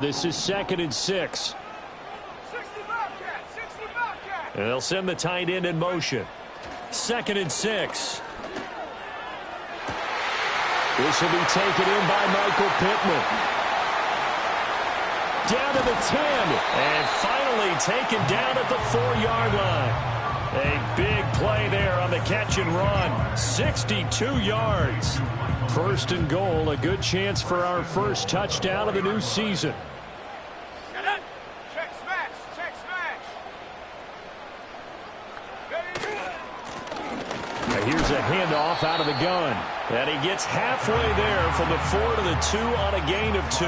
This is 2nd and 6. And they'll send the tight end in motion. 2nd and 6. This will be taken in by Michael Pittman. Down to the 10. And finally taken down at the 4-yard line. A big play there on the catch and run. 62 yards. 1st and goal. A good chance for our first touchdown of the new season. Here's a handoff out of the gun. And he gets halfway there from the 4 to the 2 on a gain of 2.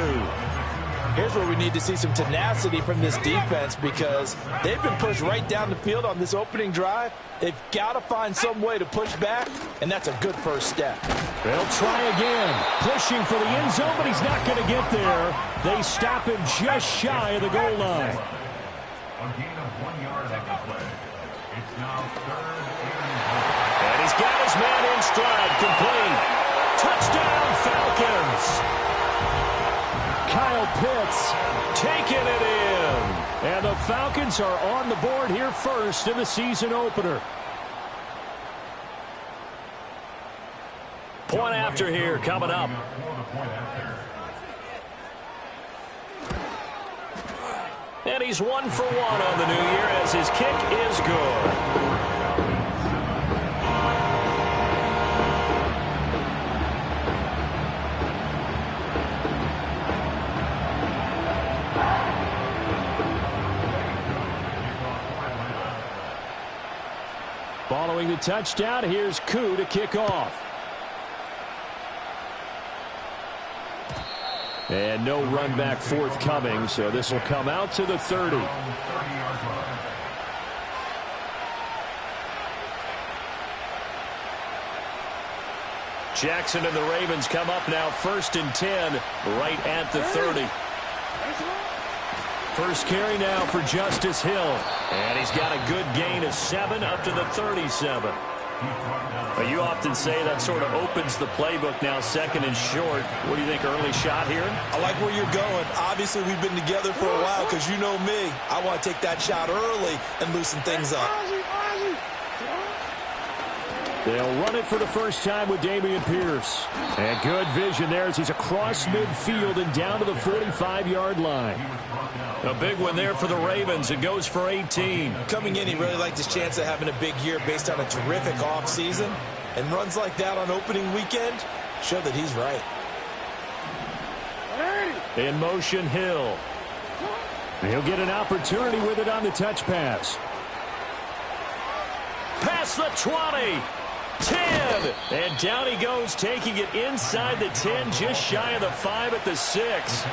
Here's where we need to see some tenacity from this defense because they've been pushed right down the field on this opening drive. They've got to find some way to push back, and that's a good first step. They'll try again. Pushing for the end zone, but he's not going to get there. They stop him just shy of the goal line. A gain of 1 yard on the play. It's now 3rd and he's got his man in stride, complete. Touchdown, Falcons. Kyle Pitts taking it in. And the Falcons are on the board here first in the season opener. Point after here coming up. And he's 1 for 1 on the new year as his kick is good. Following the touchdown, here's Koo to kick off. And no run back forthcoming, so this will come out to the 30. Jackson and the Ravens come up now 1st and 10, right at the 30. First carry now for Justice Hill. And he's got a good gain of 7 up to the 37. Well, you often say that sort of opens the playbook now, 2nd and short. What do you think, early shot here? I like where you're going. Obviously, we've been together for a while because you know me. I want to take that shot early and loosen things up. They'll run it for the first time with Dameon Pierce. And good vision there as he's across midfield and down to the 45-yard line. A big one there for the Ravens. It goes for 18. Coming in, he really liked his chance of having a big year based on a terrific offseason. And runs like that on opening weekend show that he's right. In motion, Hill. He'll get an opportunity with it on the touch pass. Past the 20. 10. And down he goes, taking it inside the 10, just shy of the 5 at the 6.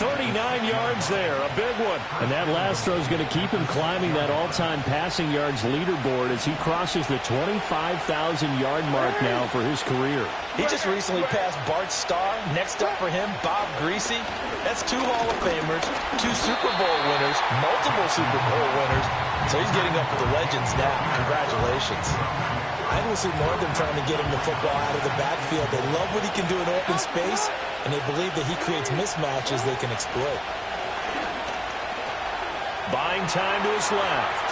39 yards there, a big one. And that last throw is going to keep him climbing that all-time passing yards leaderboard as he crosses the 25,000-yard mark now for his career. He just recently passed Bart Starr. Next up for him, Bob Greasy. That's 2 Hall of Famers, 2 Super Bowl winners, multiple Super Bowl winners. So he's getting up with the legends now. Congratulations. I don't see more of them trying to get him the football out of the backfield. They love what he can do in open space, and they believe that he creates mismatches they can exploit. Buying time to his left.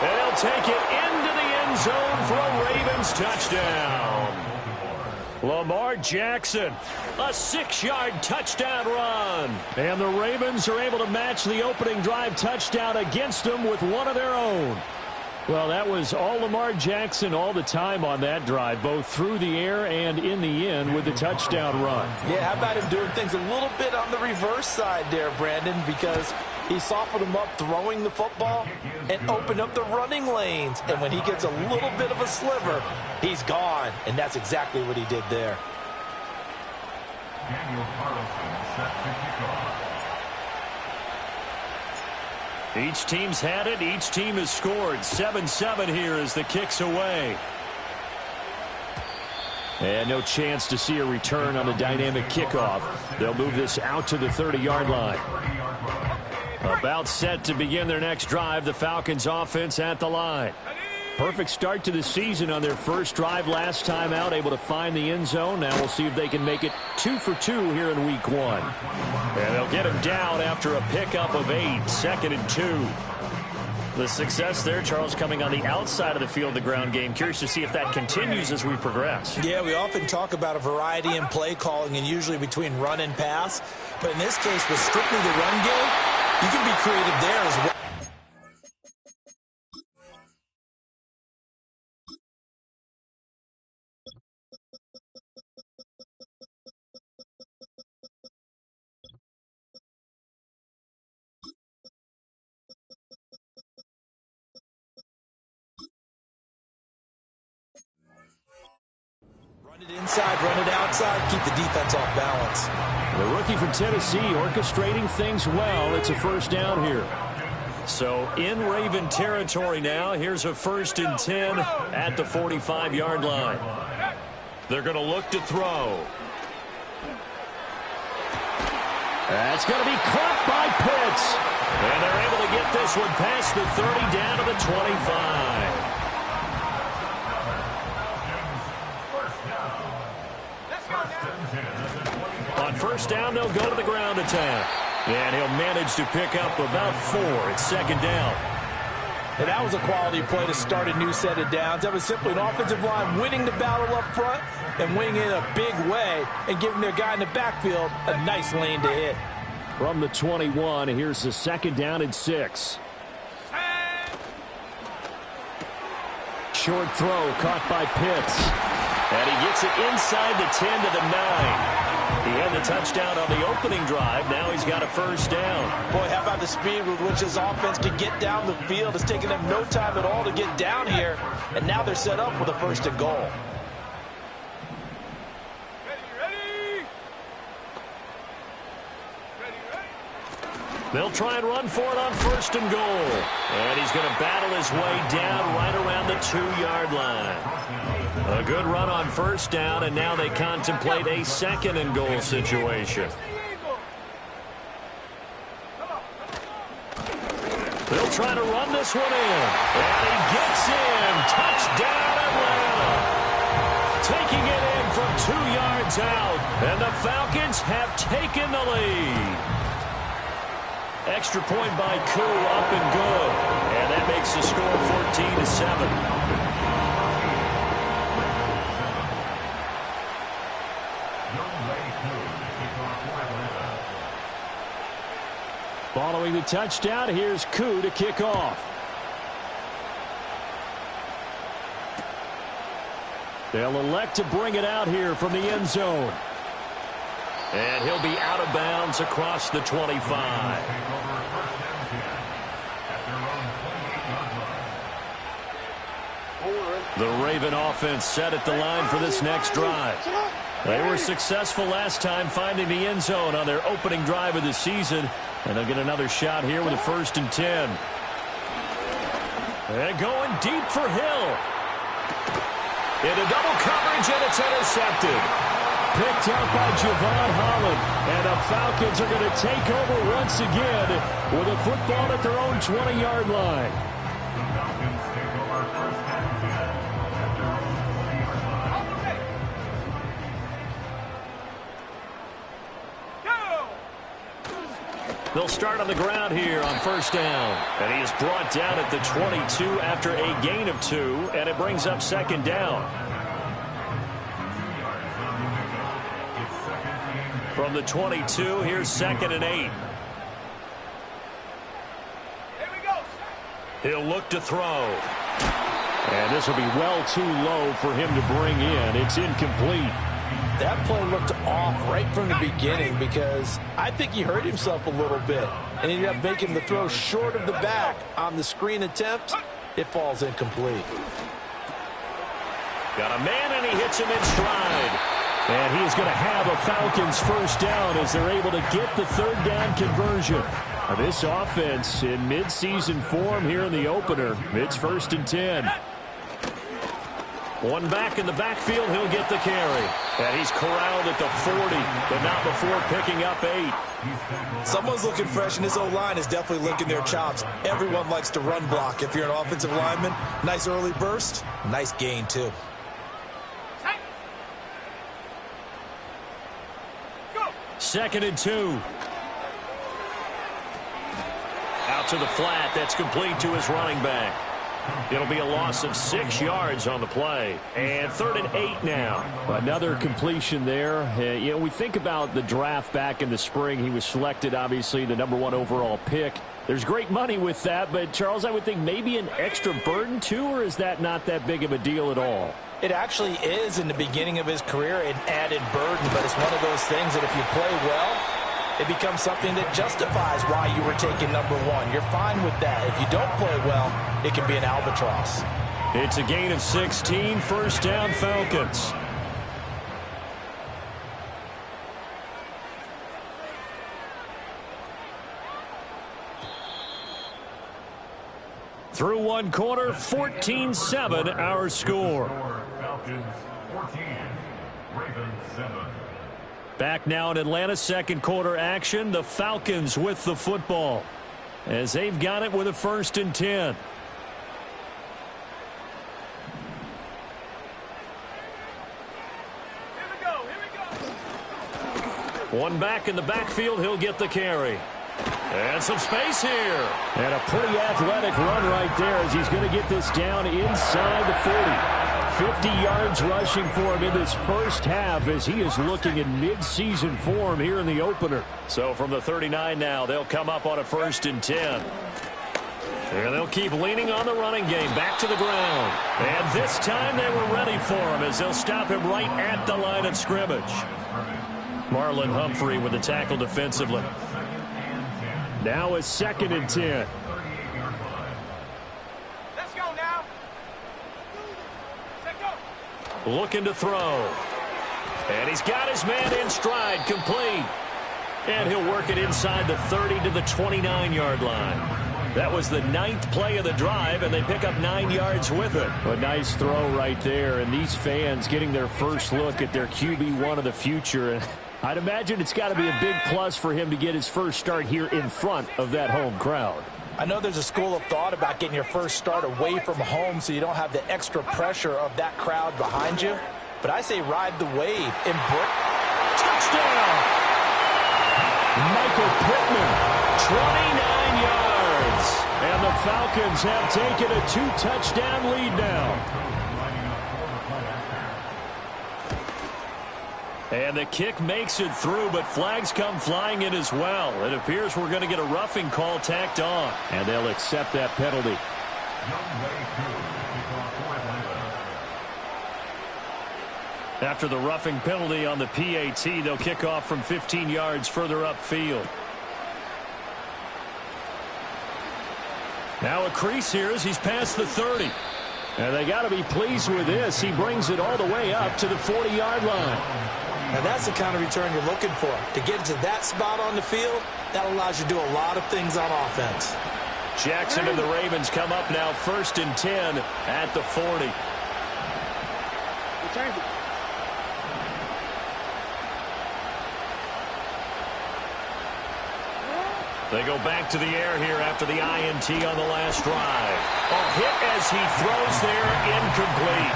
And they'll take it into the end zone for a Ravens touchdown. Lamar Jackson, a 6-yard touchdown run. And the Ravens are able to match the opening drive touchdown against them with one of their own. Well, that was all Lamar Jackson all the time on that drive, both through the air and in the end with the touchdown run. Yeah, how about him doing things a little bit on the reverse side there, Brandon, because he softened him up throwing the football and opened up the running lanes. And when he gets a little bit of a sliver, he's gone. And that's exactly what he did there. Daniel Carlson set to kick off. Each team's had it. Each team has scored. 7-7 here as the kick's away. And no chance to see a return on the dynamic kickoff. They'll move this out to the 30-yard line. About set to begin their next drive. The Falcons offense at the line. Perfect start to the season on their first drive last time out, able to find the end zone. Now we'll see if they can make it 2 for 2 here in week 1. And they'll get him down after a pickup of 8, 2nd and 2. The success there, Charles, coming on the outside of the field, the ground game. Curious to see if that continues as we progress. Yeah, we often talk about a variety in play calling and usually between run and pass. But in this case, with strictly the run game, you can be creative there as well. Run it inside, run it outside, keep the defense off balance. The rookie from Tennessee orchestrating things well. It's a first down here. So in Raven territory now. Here's a 1st and 10 at the 45-yard line. They're going to look to throw. That's going to be caught by Pitts. And they're able to get this one past the 30 down to the 25. On first down, they'll go to the ground attack. And he'll manage to pick up about 4. It's 2nd down. And that was a quality play to start a new set of downs. That was simply an offensive line winning the battle up front and winning it in a big way and giving their guy in the backfield a nice lane to hit. From the 21, here's the 2nd down and 6. Short throw caught by Pitts. And he gets it inside the 10 to the 9. He had the touchdown on the opening drive. Now he's got a first down. Boy, how about the speed with which his offense can get down the field? It's taken them no time at all to get down here. And now they're set up with a 1st and goal. They'll try and run for it on 1st and goal. And he's going to battle his way down right around the 2-yard line. A good run on 1st down, and now they contemplate a 2nd and goal situation. They'll try to run this one in. And he gets in. Touchdown, Atlanta. Taking it in from 2 yards out. And the Falcons have taken the lead. Extra point by Koo, up and good. And that makes the score 14-7. Following the touchdown, here's Koo to kick off. They'll elect to bring it out here from the end zone. And he'll be out of bounds across the 25. The Raven offense set at the line for this next drive. They were successful last time finding the end zone on their opening drive of the season. And they'll get another shot here with a 1st and 10. And going deep for Hill. Into double coverage, and it's intercepted. Picked up by Javon Holland. And the Falcons are going to take over once again with a football at their own 20-yard line. They'll start on the ground here on 1st down. And he is brought down at the 22 after a gain of 2, and it brings up 2nd down. From the 22, here's 2nd and 8. He'll look to throw. And this will be well too low for him to bring in. It's incomplete. That play looked off right from the beginning because I think he hurt himself a little bit and ended up making the throw short of the back on the screen attempt. It falls incomplete. Got a man, and he hits him in stride. And he is going to have a Falcons 1st down as they're able to get the 3rd down conversion. This offense in midseason form here in the opener. It's 1st and 10. One back in the backfield. He'll get the carry. And he's corralled at the 40, but not before picking up 8. Someone's looking fresh, and this O-line is definitely licking their chops. Everyone likes to run block. If you're an offensive lineman, nice early burst, nice gain too. Second and 2. Out to the flat. That's complete to his running back. It'll be a loss of 6 yards on the play. And 3rd and 8 now. Another completion there. You know, we think about the draft back in the spring. He was selected, obviously, the #1 overall pick. There's great money with that, but, Charles, I would think maybe an extra burden, too, or is that not that big of a deal at all? It actually is in the beginning of his career an added burden, but it's one of those things that if you play well, it becomes something that justifies why you were taken #1. You're fine with that. If you don't play well, it can be an albatross. It's a gain of 16, first down Falcons. Through one quarter, 14-7 our score. Falcons 14, Ravens 7. Back now in Atlanta, second quarter action. The Falcons with the football as they've got it with a 1st and 10. One back in the backfield, he'll get the carry. And some space here. And a pretty athletic run right there as he's going to get this down inside the 40. 50 yards rushing for him in this first half as he is looking in mid-season form here in the opener. So from the 39 now, they'll come up on a 1st and 10. And they'll keep leaning on the running game back to the ground. And this time they were ready for him as they'll stop him right at the line of scrimmage. Marlon Humphrey with the tackle defensively. Now a 2nd and 10. Let's go now. Let's go. Looking to throw. And he's got his man in stride, complete. And he'll work it inside the 30 to the 29-yard line. That was the 9th play of the drive, and they pick up 9 yards with it. A nice throw right there, and these fans getting their first look at their QB1 of the future. I'd imagine it's got to be a big plus for him to get his first start here in front of that home crowd. I know there's a school of thought about getting your first start away from home so you don't have the extra pressure of that crowd behind you. But I say ride the wave. Touchdown! Michael Pittman, 29 yards. and the Falcons have taken a 2-touchdown lead now. And the kick makes it through, but flags come flying in as well. It appears we're going to get a roughing call tacked on. And they'll accept that penalty. After the roughing penalty on the PAT, they'll kick off from 15 yards further upfield. Now a crease here as he's past the 30. And they got to be pleased with this. He brings it all the way up to the 40-yard line. Now that's the kind of return you're looking for. To get to that spot on the field, that allows you to do a lot of things on offense. Jackson and the Ravens come up now 1st and 10 at the 40. They go back to the air here after the INT on the last drive. A hit as he throws there, incomplete.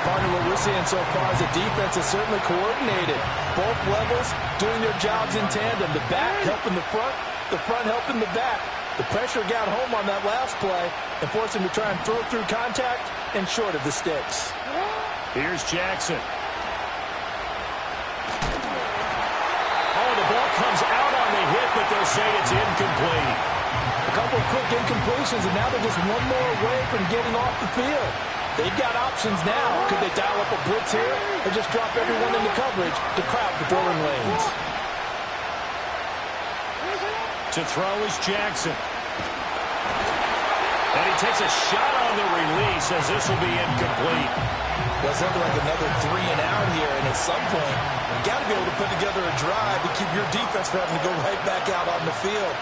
Partner, what we're seeing so far is the defense is certainly coordinated. Both levels doing their jobs in tandem. The back helping the front helping the back. The pressure got home on that last play and forced him to try and throw through contact and short of the sticks. Here's Jackson. Oh, the ball comes out on the hit, but they'll say it's incomplete. A couple of quick incompletions, and now they're just one more away from getting off the field. They've got options now. Could they dial up a blitz here or just drop everyone into coverage to crowd the throwing lanes? To throw is Jackson. And he takes a shot on the release as this will be incomplete. Well, it's looking like another 3 and out here, and at some point, you've got to be able to put together a drive to keep your defense from having to go right back out on the field.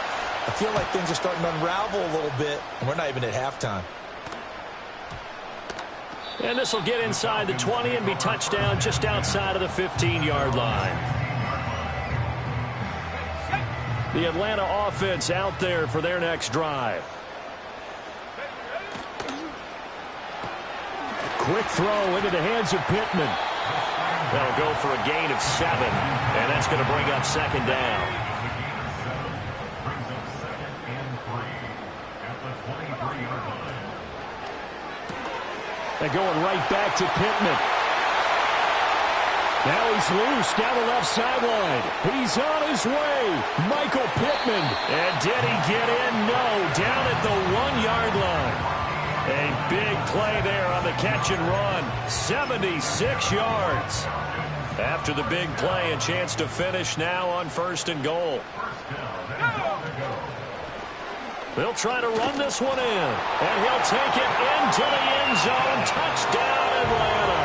I feel like things are starting to unravel a little bit, and we're not even at halftime. And this will get inside the 20 and be touchdown just outside of the 15-yard line. The Atlanta offense out there for their next drive. Quick throw into the hands of Pittman. That'll go for a gain of 7, and that's going to bring up second down. They're going right back to Pittman. Now he's loose down the left sideline. He's on his way. Michael Pittman. And did he get in? No. Down at the 1-yard line. A big play there on the catch and run. 76 yards. After the big play, a chance to finish now on 1st and goal. They'll try to run this one in. And he'll take it into the end zone. Touchdown, Atlanta.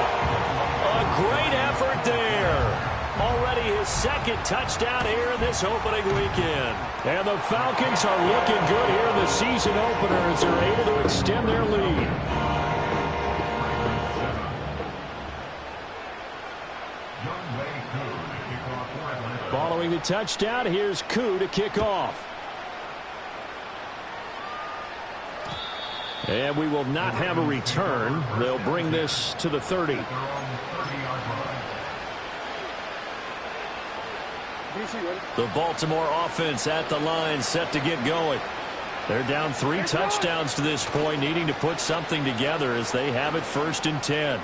A great effort there. Already his 2nd touchdown here in this opening weekend. And the Falcons are looking good here in the season opener as they're able to extend their lead. Following the touchdown, here's Koo to kick off. And we will not have a return. They'll bring this to the 30. The Baltimore offense at the line, set to get going. They're down 3 touchdowns to this point, needing to put something together as they have it 1st and 10.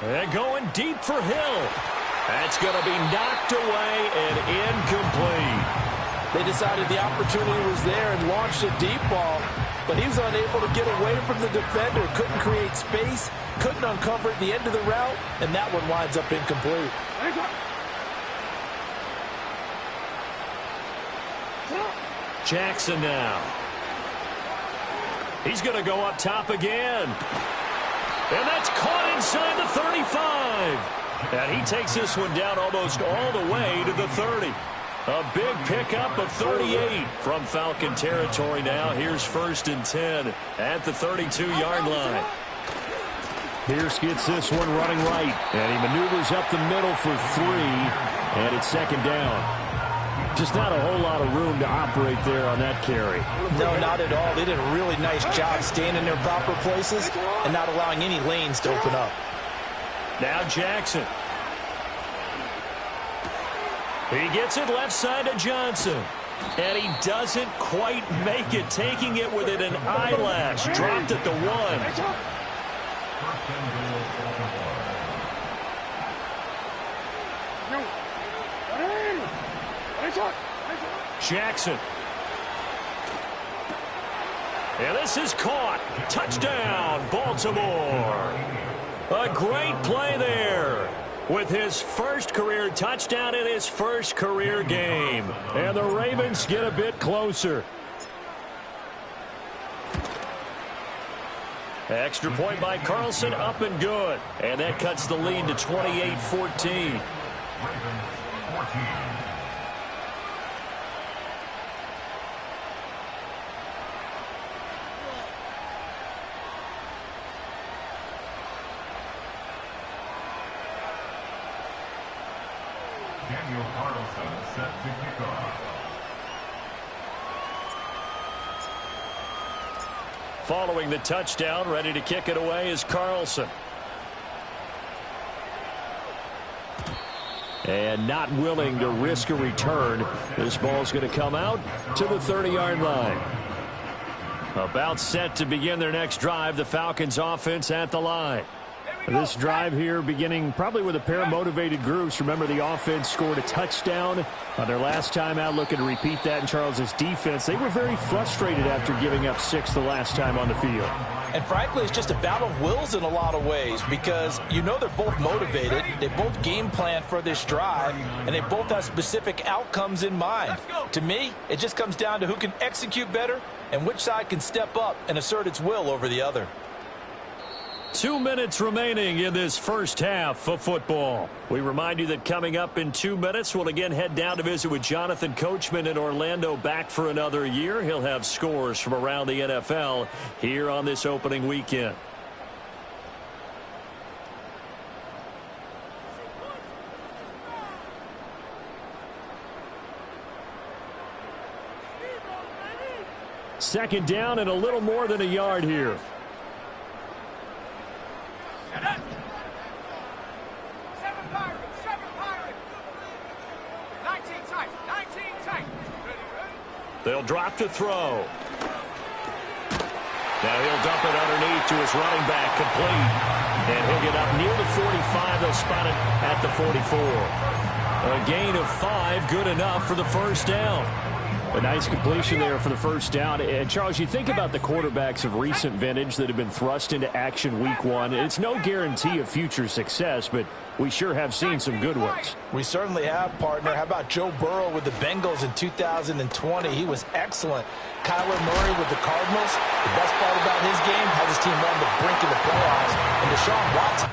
They're going deep for Hill. That's going to be knocked away and incomplete. They decided the opportunity was there and launched a deep ball, but he was unable to get away from the defender, couldn't create space, couldn't uncover at the end of the route, and that one winds up incomplete. Jackson now. He's going to go up top again. And that's caught inside the 35. And he takes this one down almost all the way to the 30. A big pickup of 38 from Falcon territory now. Here's 1st and 10 at the 32-yard line. Pierce gets this one running right. And he maneuvers up the middle for 3. And it's 2nd down. Just not a whole lot of room to operate there on that carry. No, not at all. They did a really nice job staying in their proper places and not allowing any lanes to open up. Now Jackson. He gets it left side to Johnson. And he doesn't quite make it, taking it within an eyelash. Dropped at the 1. Jackson. And this is caught. Touchdown, Baltimore. A great play there with his 1st career touchdown in his 1st career game. And the Ravens get a bit closer. Extra point by Carlson, up and good. And that cuts the lead to 28-14. Set to kick off. Following the touchdown, ready to kick it away is Carlson. And not willing to risk a return. This ball's going to come out to the 30-yard line. About set to begin their next drive, the Falcons offense at the line. This drive here beginning probably with a pair of motivated groups. Remember, the offense scored a touchdown on their last time out, looking to repeat that in Charles's defense. They were very frustrated after giving up 6 the last time on the field. And frankly, it's just a battle of wills in a lot of ways because you know they're both motivated. They both game plan for this drive, and they both have specific outcomes in mind. To me, it just comes down to who can execute better and which side can step up and assert its will over the other. 2 minutes remaining in this first half of football. We remind you that coming up in 2 minutes, we'll again head down to visit with Jonathan Coachman in Orlando, back for another year. He'll have scores from around the NFL here on this opening weekend. Second down and a little more than a yard here. 7 Pirates, 7 Pirates. 19 tight, 19 tight. They'll drop to throw. Now he'll dump it underneath to his running back, complete. And he'll get up near the 45. They'll spot it at the 44. A gain of 5, good enough for the first down. A nice completion there for the first down. And, Charles, you think about the quarterbacks of recent vintage that have been thrust into action week 1. It's no guarantee of future success, but we sure have seen some good ones. We certainly have, partner. How about Joe Burrow with the Bengals in 2020? He was excellent. Kyler Murray with the Cardinals. The best part about his game has his team on the brink of the playoffs. And Deshaun Watson.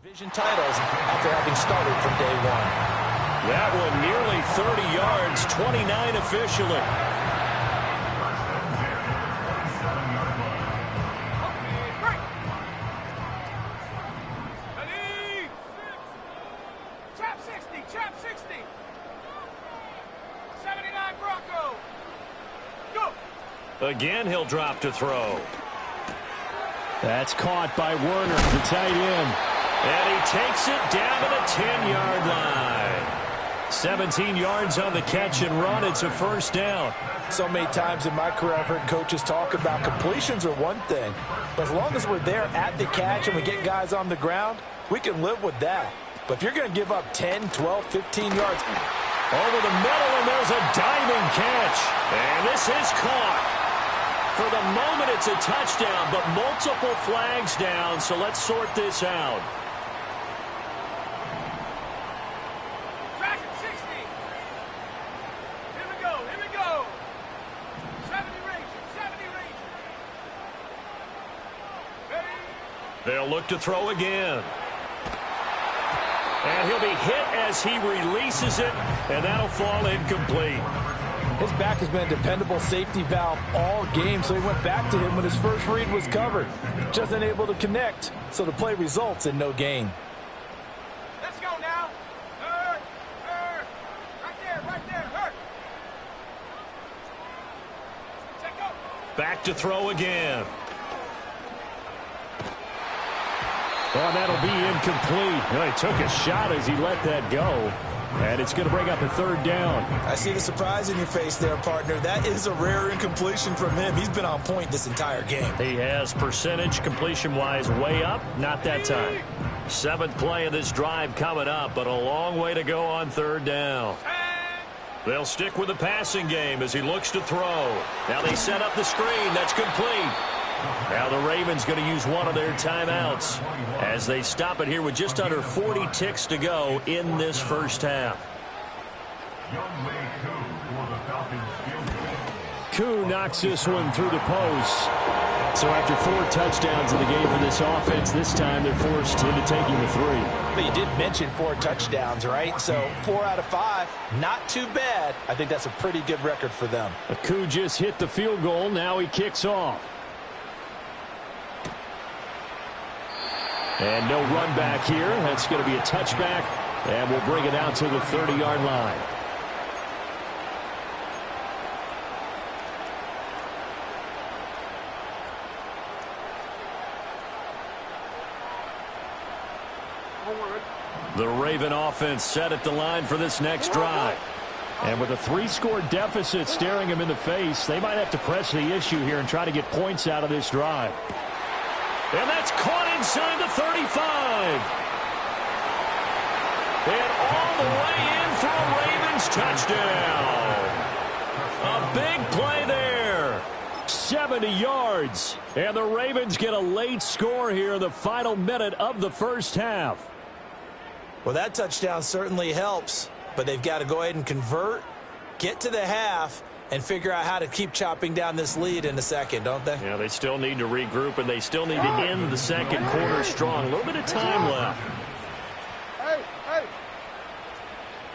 Division titles after having started from day 1. That one nearly 30 yards, 29 officially. Chap 60, chap 60. 79 Bronco. Go. Again, he'll drop to throw. That's caught by Werner, the tight end. And he takes it down to the 10-yard line. 17 yards on the catch and run. It's a first down. So many times in my career I've heard coaches talk about completions are one thing. But as long as we're there at the catch and we get guys on the ground, we can live with that. But if you're going to give up 10, 12, 15 yards. Over the middle, and there's a diving catch. And this is caught. For the moment, it's a touchdown, but multiple flags down, so let's sort this out. They'll look to throw again. And he'll be hit as he releases it, and that'll fall incomplete. His back has been a dependable safety valve all game, so he went back to him when his first read was covered. Just unable to connect, so the play results in no gain. Let's go now. Right there, hurt. Check go. Back to throw again. Well, that'll be incomplete. Well, he took a shot as he let that go. And it's going to bring up a third down. I see the surprise in your face there, partner. That is a rare incompletion from him. He's been on point this entire game. He has percentage completion-wise way up. Not that time. 7th play of this drive coming up, but a long way to go on third down. They'll stick with the passing game as he looks to throw. Now they set up the screen. That's complete. Now the Ravens going to use one of their timeouts as they stop it here with just under 40 ticks to go in this first half. Koo knocks this one through the post. So after 4 touchdowns in the game for this offense, this time they're forced into taking the 3. But you did mention 4 touchdowns, right? So 4 out of 5, not too bad. I think that's a pretty good record for them. Aku just hit the field goal. Now he kicks off. And no run back here. That's going to be a touchback. And we'll bring it out to the 30-yard line. The Raven offense set at the line for this next drive. And with a 3-score deficit staring him in the face, they might have to press the issue here and try to get points out of this drive. And that's caught inside the 35. And all the way in for a Ravens touchdown. A big play there. 70 yards. And the Ravens get a late score here in the final minute of the first half. Well, that touchdown certainly helps, but they've got to go ahead and convert, get to the half, and figure out how to keep chopping down this lead in a second, don't they? Yeah, they still need to regroup, and they still need to end the second quarter strong. A little bit of time left. Hey, hey.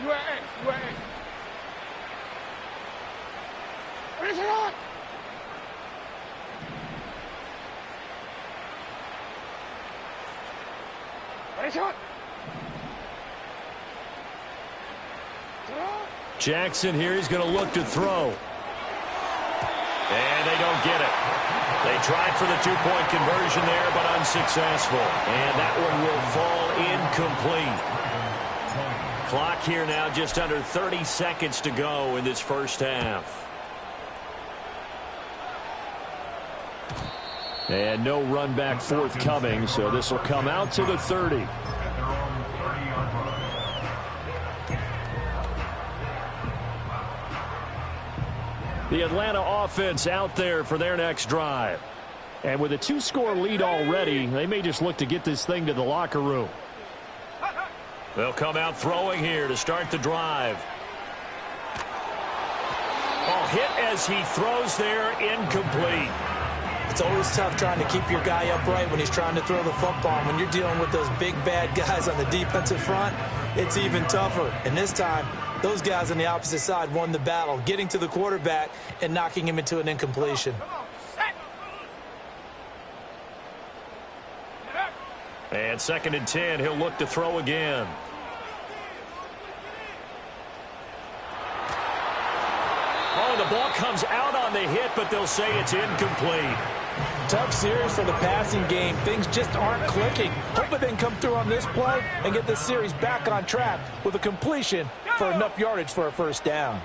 UAA. What is it on? What is it on? Jackson here, he's going to look to throw. And they don't get it. They tried for the 2-point conversion there, but unsuccessful. And that one will fall incomplete. Clock here now just under 30 seconds to go in this first half. And no run back forthcoming, so this will come out to the 30. The Atlanta offense out there for their next drive. And with a 2-score lead already, they may just look to get this thing to the locker room. They'll come out throwing here to start the drive. Oh, hit as he throws there, incomplete. It's always tough trying to keep your guy upright when he's trying to throw the football. When you're dealing with those big, bad guys on the defensive front, it's even tougher. And this time, those guys on the opposite side won the battle, getting to the quarterback and knocking him into an incompletion. And 2nd and 10, he'll look to throw again. Oh, the ball comes out on the hit, but they'll say it's incomplete. Tough series for the passing game. Things just aren't clicking. Hoping they can come through on this play and get this series back on track with a completion for enough yardage for a first down.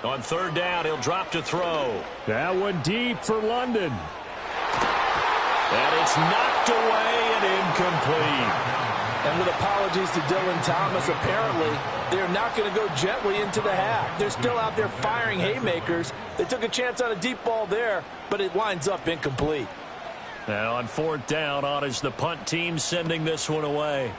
On 3rd down, he'll drop to throw. That one deep for London. And it's knocked away and incomplete. And with apologies to Dylan Thomas, apparently they're not going to go gently into the half. They're still out there firing haymakers. They took a chance on a deep ball there, but it winds up incomplete. Now on 4th down, on is the punt team sending this one away.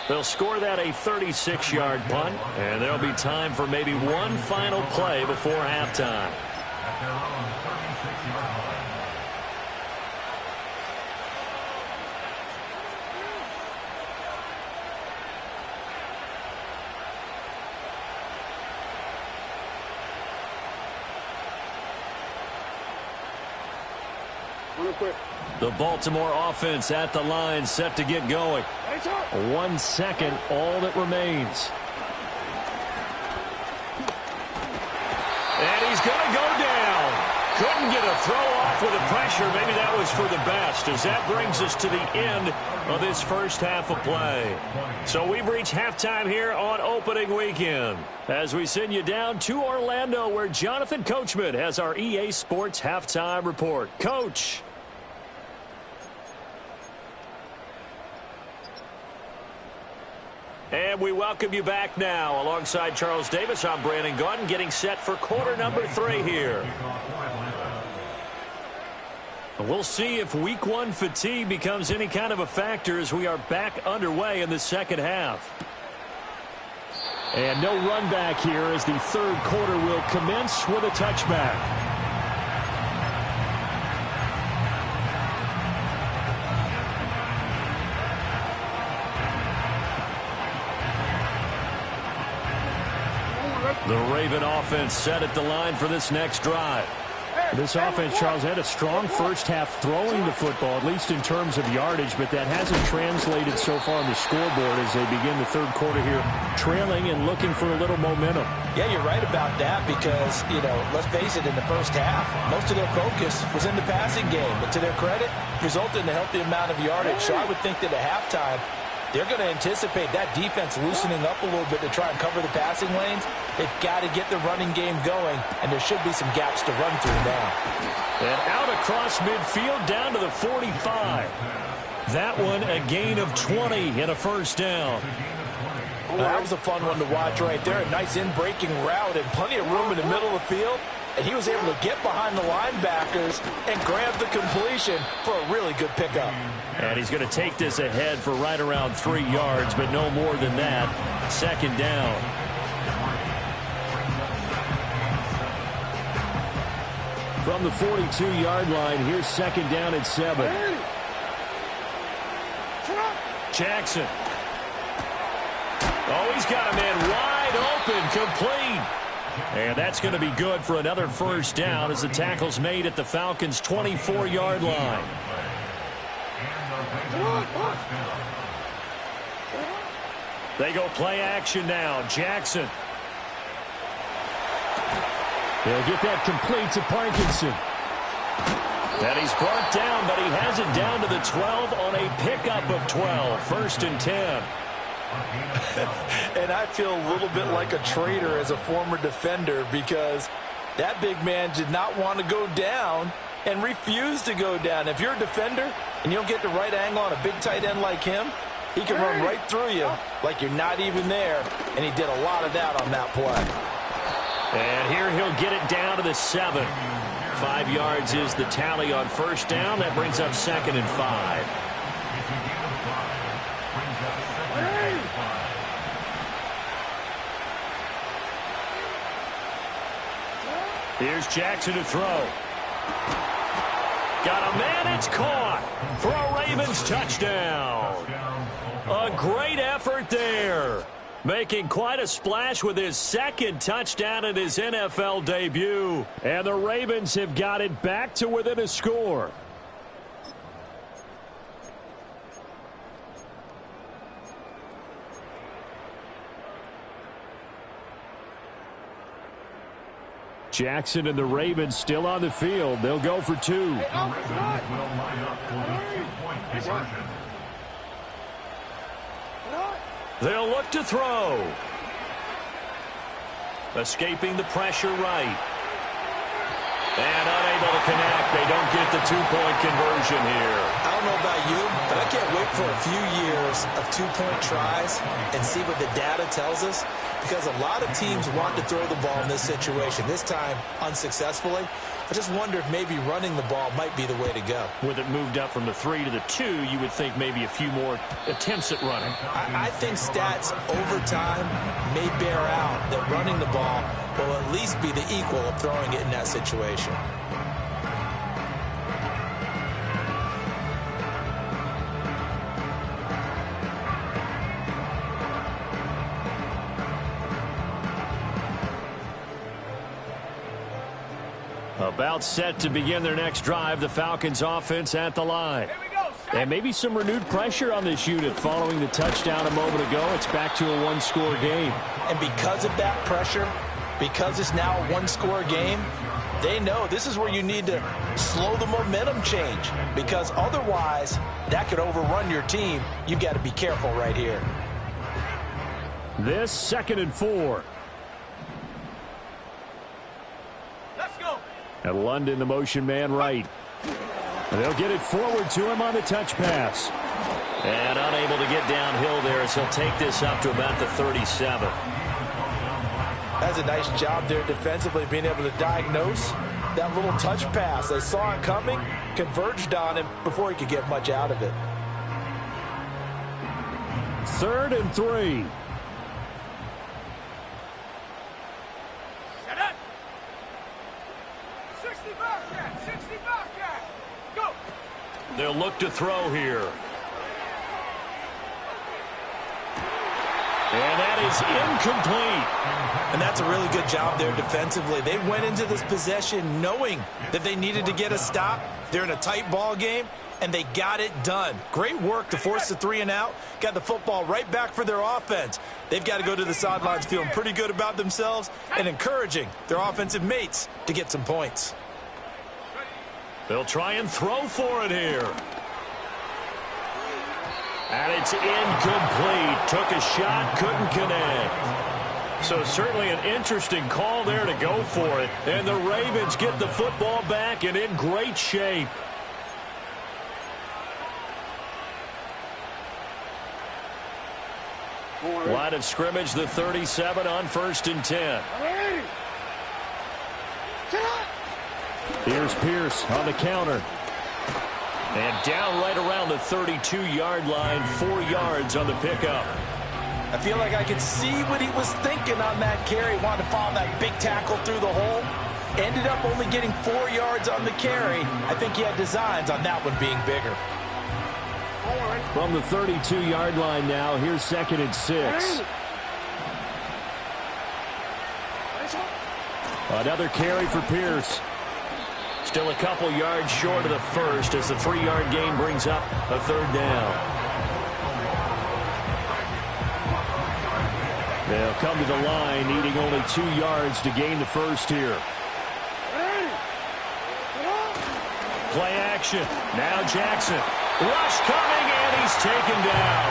They'll score that a 36-yard punt, and there'll be time for maybe one final play before halftime. At their own 36-yard line. The Baltimore offense at the line, set to get going. 1 second, all that remains. And he's going to go down. Couldn't get a throw off with the pressure. Maybe that was for the best, as that brings us to the end of this first half of play. So we've reached halftime here on opening weekend, as we send you down to Orlando, where Jonathan Coachman has our EA Sports halftime report. Coach. And we welcome you back now. Alongside Charles Davis, I'm Brandon Gaudin, getting set for quarter number 3 here. We'll see if week 1 fatigue becomes any kind of a factor as we are back underway in the second half. And no run back here as the third quarter will commence with a touchback. The Raven offense set at the line for this next drive. This offense, Charles, had a strong first half throwing the football, at least in terms of yardage, but that hasn't translated so far on the scoreboard as they begin the third quarter here, trailing and looking for a little momentum. Yeah, you're right about that because, let's face it, in the first half, most of their focus was in the passing game. But to their credit, resulted in a healthy amount of yardage. So I would think that at halftime, they're going to anticipate that defense loosening up a little bit to try and cover the passing lanes. They've got to get the running game going, and there should be some gaps to run through now. And out across midfield down to the 45. That one a gain of 20 and a first down. Well, that was a fun one to watch right there. A nice in-breaking route and plenty of room in the middle of the field. And he was able to get behind the linebackers and grab the completion for a really good pickup. And he's going to take this ahead for right around 3 yards, but no more than that. Second down. From the 42-yard line, here's second down and 7. Jackson. Oh, he's got a man wide open, complete. And that's going to be good for another first down as the tackle's made at the Falcons' 24-yard line. They go play action now. Jackson. They'll get that complete to Parkinson. And he's brought down, but he has it down to the 12 on a pickup of 12. First and 10. And I feel a little bit like a traitor as a former defender because that big man did not want to go down and refused to go down. If you're a defender and you don't get the right angle on a big tight end like him, he can run right through you like you're not even there, and he did a lot of that on that play. And here he'll get it down to the 7. 5 yards is the tally on first down. That brings up second and 5. Here's Jackson to throw. Got a man, it's caught for a Ravens touchdown. A great effort there. Making quite a splash with his second touchdown in his NFL debut. And the Ravens have got it back to within a score. Jackson and the Ravens still on the field. They'll go for 2. They'll look to throw. Escaping the pressure right. And unable to connect. They don't get the 2-point conversion here. I don't know about you, but I can't wait for a few years of 2-point tries and see what the data tells us. Because a lot of teams want to throw the ball in this situation. This time, unsuccessfully. I just wonder if maybe running the ball might be the way to go. With it moved up from the 3 to the 2, you would think maybe a few more attempts at running. I think stats over time may bear out that running the ball will at least be the equal of throwing it in that situation. About set to begin their next drive, the Falcons offense at the line. And maybe some renewed pressure on this unit following the touchdown a moment ago. It's back to a 1-score game. And because of that pressure, because it's now a 1-score game, they know this is where you need to slow the momentum change. Because otherwise, that could overrun your team. You've got to be careful right here. This second and 4. And London, the motion man right. And they'll get it forward to him on the touch pass. And unable to get downhill there as he'll take this up to about the 37. That's a nice job there defensively, being able to diagnose that little touch pass. They saw it coming, converged on him before he could get much out of it. 3rd and 3. They'll look to throw here. And that is incomplete. And that's a really good job there defensively. They went into this possession knowing that they needed to get a stop. They're in a tight ball game, and they got it done. Great work to force the 3 and out. Got the football right back for their offense. They've got to go to the sidelines feeling pretty good about themselves and encouraging their offensive mates to get some points. They'll try and throw for it here. And it's incomplete. Took a shot, couldn't connect. So certainly an interesting call there to go for it. And the Ravens get the football back and in great shape. Line of scrimmage, the 37 on 1st and 10. Here's Pierce on the counter. And down right around the 32-yard line, 4 yards on the pickup. I feel like I could see what he was thinking on that carry. Wanted to follow that big tackle through the hole. Ended up only getting 4 yards on the carry. I think he had designs on that one being bigger. From the 32-yard line now, here's 2nd and 6. Another carry for Pierce. Still a couple yards short of the first as the 3-yard gain brings up a 3rd down. They'll come to the line, needing only 2 yards to gain the first here. Play action. Now Jackson. Rush coming, and he's taken down.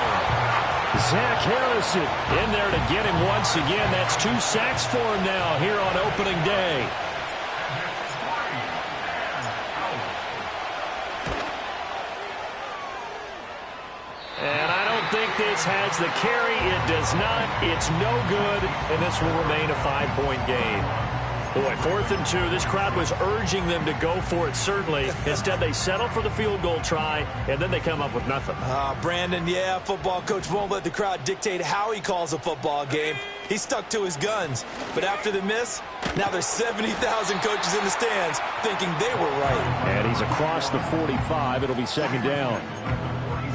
Zach Harrison in there to get him once again. That's 2 sacks for him now here on opening day. And I don't think this has the carry. It does not. It's no good, and this will remain a 5-point game. Boy, 4th and 2. This crowd was urging them to go for it, certainly. Instead, they settle for the field goal try, and then they come up with nothing. Brandon, yeah, football coach won't let the crowd dictate how he calls a football game. He stuck to his guns. But after the miss, now there's 70,000 coaches in the stands thinking they were right. And he's across the 45. It'll be 2nd down.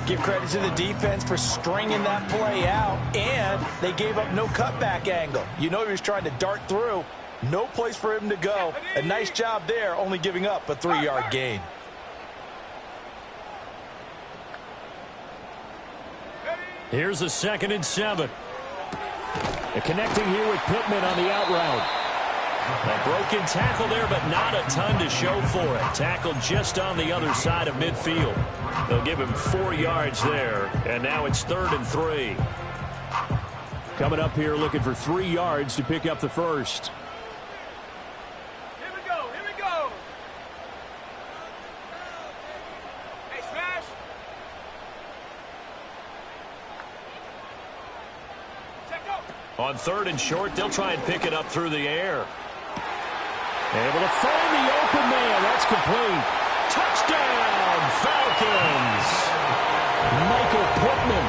Give credit to the defense for stringing that play out, and they gave up no cutback angle. You know he was trying to dart through. No place for him to go. A nice job there, only giving up a 3-yard gain. Here's a 2nd and 7. And connecting here with Pittman on the out route. A broken tackle there, but not a ton to show for it. Tackled just on the other side of midfield. They'll give him 4 yards there, and now it's 3rd and 3. Coming up here looking for 3 yards to pick up the first. Here we go. Hey, smash. Check up. On 3rd and short, they'll try and pick it up through the air. Able to find the open man. That's complete. Touchdown, Falcons! Michael Pittman.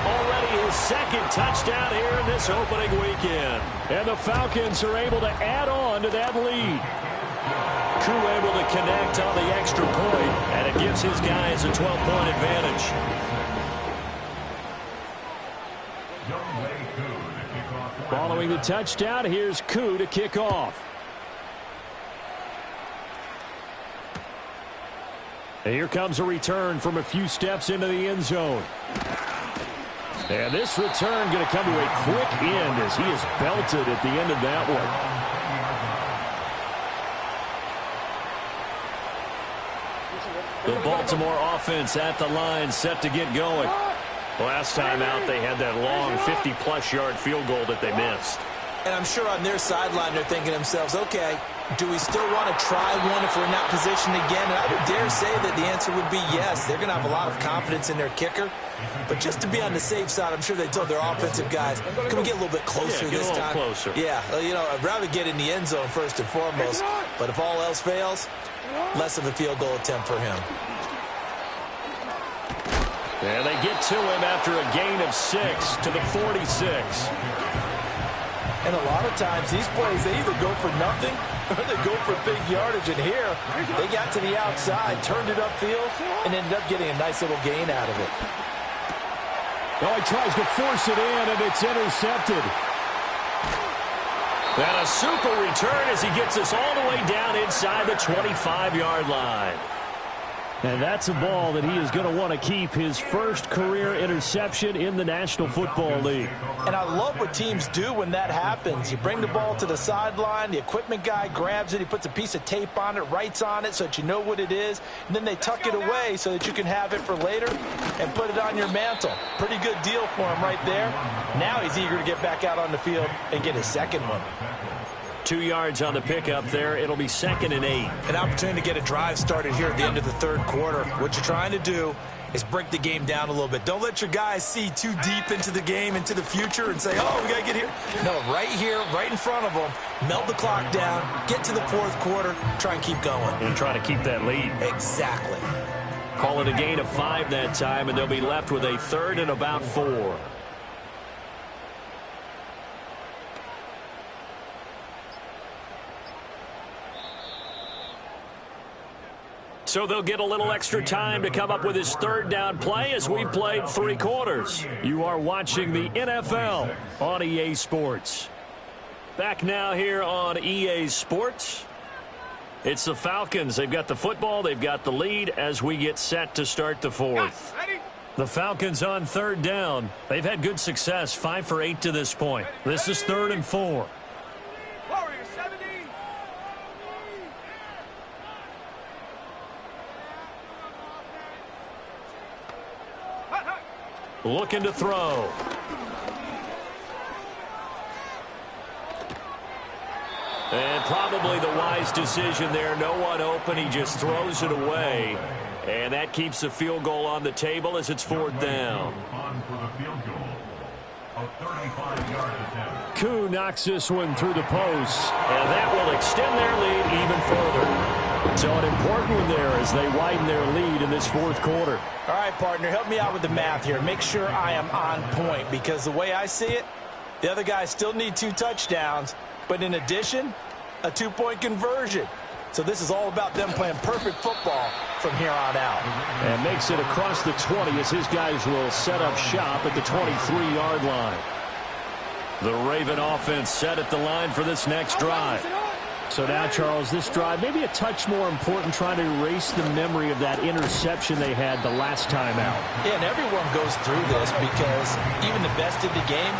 Already his 2nd touchdown here in this opening weekend. And the Falcons are able to add on to that lead. Koo able to connect on the extra point, and it gives his guys a 12-point advantage. Following the touchdown, here's Koo to kick off. And here comes a return from a few steps into the end zone. And this return going to come to a quick end as he is belted at the end of that one. The Baltimore offense at the line, set to get going. Last time out, they had that long 50-plus yard field goal that they missed. And I'm sure on their sideline they're thinking to themselves, okay, do we still want to try one if we're in that position again? And I would dare say that the answer would be yes. They're going to have a lot of confidence in their kicker. But just to be on the safe side, I'm sure they told their offensive guys, can we get a little bit closer this time? Closer. Yeah, you know, I'd rather get in the end zone first and foremost. But if all else fails, less of a field goal attempt for him. And they get to him after a gain of 6 to the 46. And a lot of times, these plays, they either go for nothing They go for big yardage, and here they got to the outside, turned it upfield, and ended up getting a nice little gain out of it. Oh, he tries to force it in, and it's intercepted. And a super return as he gets us all the way down inside the 25-yard line. And that's a ball that he is going to want to keep, his first career interception in the National Football League. And I love what teams do when that happens. You bring the ball to the sideline, the equipment guy grabs it, he puts a piece of tape on it, writes on it so that you know what it is, and then they tuck it away so that you can have it for later and put it on your mantle. Pretty good deal for him right there. Now he's eager to get back out on the field and get his second one. 2 yards on the pickup there. It'll be 2nd and 8. An opportunity to get a drive started here at the end of the third quarter. What you're trying to do is break the game down a little bit. Don't let your guys see too deep into the game, into the future, and say, oh, we got to get here. No, right here, right in front of them, melt the clock down, get to the fourth quarter, try and keep going. And try to keep that lead. Exactly. Call it a gain of 5 that time, and they'll be left with a 3rd and about 4. So they'll get a little extra time to come up with his 3rd down play as we've played 3 quarters. You are watching the NFL on EA Sports. Back now here on EA Sports. It's the Falcons. They've got the football. They've got the lead as we get set to start the 4th. The Falcons on 3rd down. They've had good success, 5 for 8 to this point. This is 3rd and 4. Warrior 70. Looking to throw. And probably the wise decision there. No one open. He just throws it away. And that keeps the field goal on the table as it's 4th down. On for the field goal. A 35-yard attempt. Koo knocks this one through the post. And that will extend their lead even further. So an important one there as they widen their lead in this 4th quarter. All right, partner, help me out with the math here. Make sure I am on point, because the way I see it, the other guys still need 2 touchdowns, but in addition, a 2-point conversion. So this is all about them playing perfect football from here on out. And makes it across the 20 as his guys will set up shop at the 23-yard line. The Raven offense set at the line for this next drive. So now, Charles, this drive maybe a touch more important, trying to erase the memory of that interception they had the last time out. Yeah, and everyone goes through this because even the best in the game,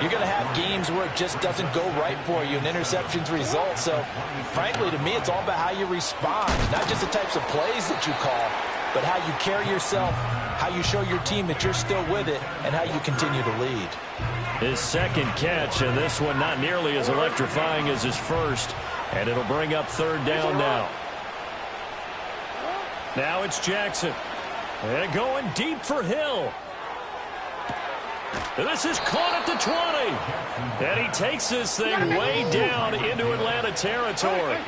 you're going to have games where it just doesn't go right for you, and interceptions result. So, frankly, to me, it's all about how you respond, not just the types of plays that you call, but how you carry yourself, how you show your team that you're still with it, and how you continue to lead. His 2nd catch, and this one not nearly as electrifying as his first. And it'll bring up 3rd down now. Now it's Jackson. And going deep for Hill. And this is caught at the 20. And he takes this thing way down into Atlanta territory.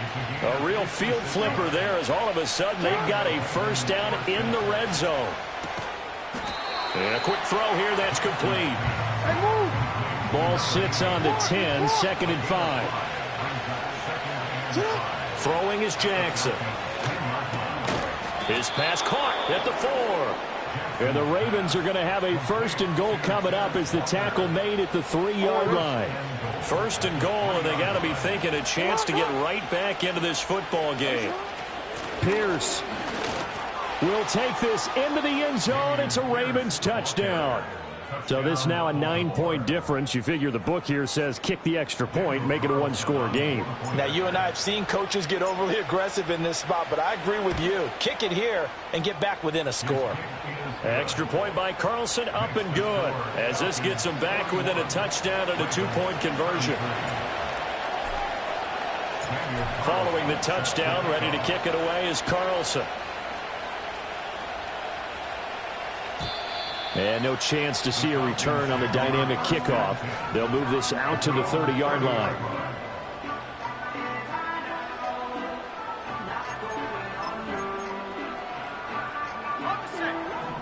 A real field flipper there as all of a sudden they've got a 1st down in the red zone. And a quick throw here that's complete. Ball sits on the 10, 2nd and 5. Throwing is Jackson. His pass caught at the 4. And the Ravens are going to have a 1st and goal coming up as the tackle made at the 3-yard line. 1st and goal, and they got to be thinking a chance to get right back into this football game. Pierce will take this into the end zone. It's a Ravens touchdown. So this now a 9-point difference. You figure the book here says kick the extra point, make it a 1-score game. Now, you and I have seen coaches get overly aggressive in this spot, but I agree with you. Kick it here and get back within a score. Extra point by Carlson, up and good, as this gets them back within a touchdown and a 2-point conversion. Following the touchdown, ready to kick it away is Carlson. And no chance to see a return on the dynamic kickoff. They'll move this out to the 30-yard line.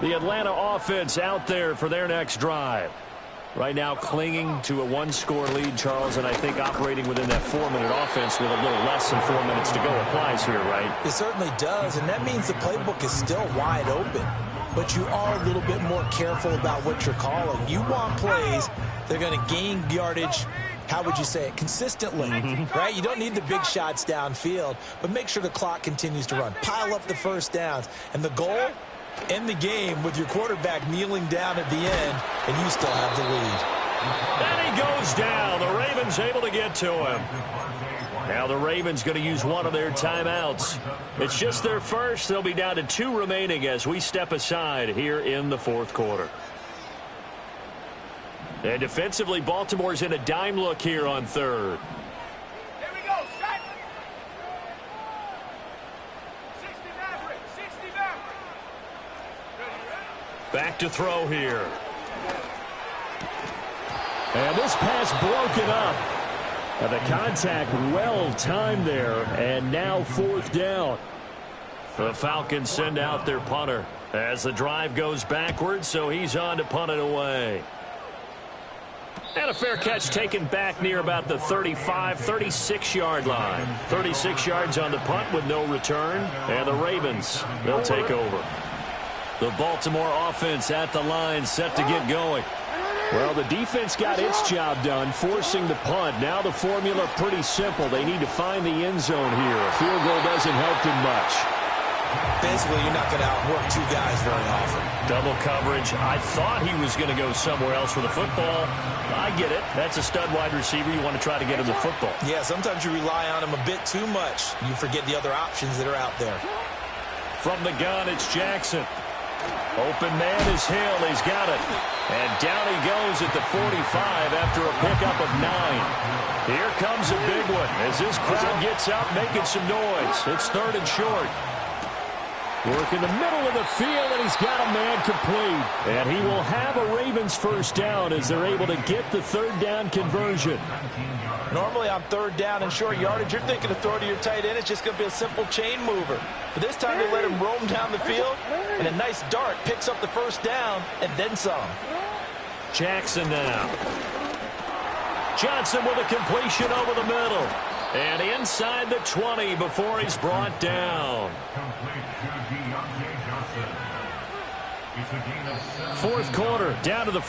The Atlanta offense out there for their next drive. Right now clinging to a one-score lead, Charles, and I think operating within that 4-minute offense with a little less than 4 minutes to go applies here, right? It certainly does, and that means the playbook is still wide open. But you are a little bit more careful about what you're calling. You want plays that are going to gain yardage, how would you say it, consistently, right? You don't need the big shots downfield, but make sure the clock continues to run. Pile up the first downs. And the goal, end the game with your quarterback kneeling down at the end, and you still have the lead. And he goes down. The Ravens able to get to him. Now the Ravens going to use one of their timeouts. It's just their first. They'll be down to 2 remaining as we step aside here in the fourth quarter. And defensively, Baltimore's in a dime look here on third. Here we go, set. 60 Maverick, 60 Maverick. Back to throw here. And this pass broken up. And the contact well timed there, and now fourth down. The Falcons send out their punter as the drive goes backwards, so he's on to punt it away. And a fair catch taken back near about the 35, 36-yard line. 36 yards on the punt with no return, and the Ravens, they'll take over. The Baltimore offense at the line, set to get going. Well, the defense got its job done, forcing the punt. Now the formula pretty simple. They need to find the end zone here. A field goal doesn't help them much. Basically, you're not going to outwork 2 guys very often. Double coverage. I thought he was going to go somewhere else with the football. I get it. That's a stud wide receiver. You want to try to get him the football. Yeah, sometimes you rely on him a bit too much. You forget the other options that are out there. From the gun, it's Jackson. Open man is Hill. He's got it. And down he goes at the 45 after a pickup of 9. Here comes a big one as this crowd gets up making some noise. It's third and short. Work in the middle of the field, and he's got a man complete. And he will have a Ravens first down as they're able to get the third down conversion. Normally on third down and short yardage, you're thinking to throw to your tight end. It's just going to be a simple chain mover. But this time they let him roam down the field, and a nice dart picks up the first down and then some. Jackson now. Johnson with a completion over the middle. And inside the 20 before he's brought down. Fourth quarter, down to the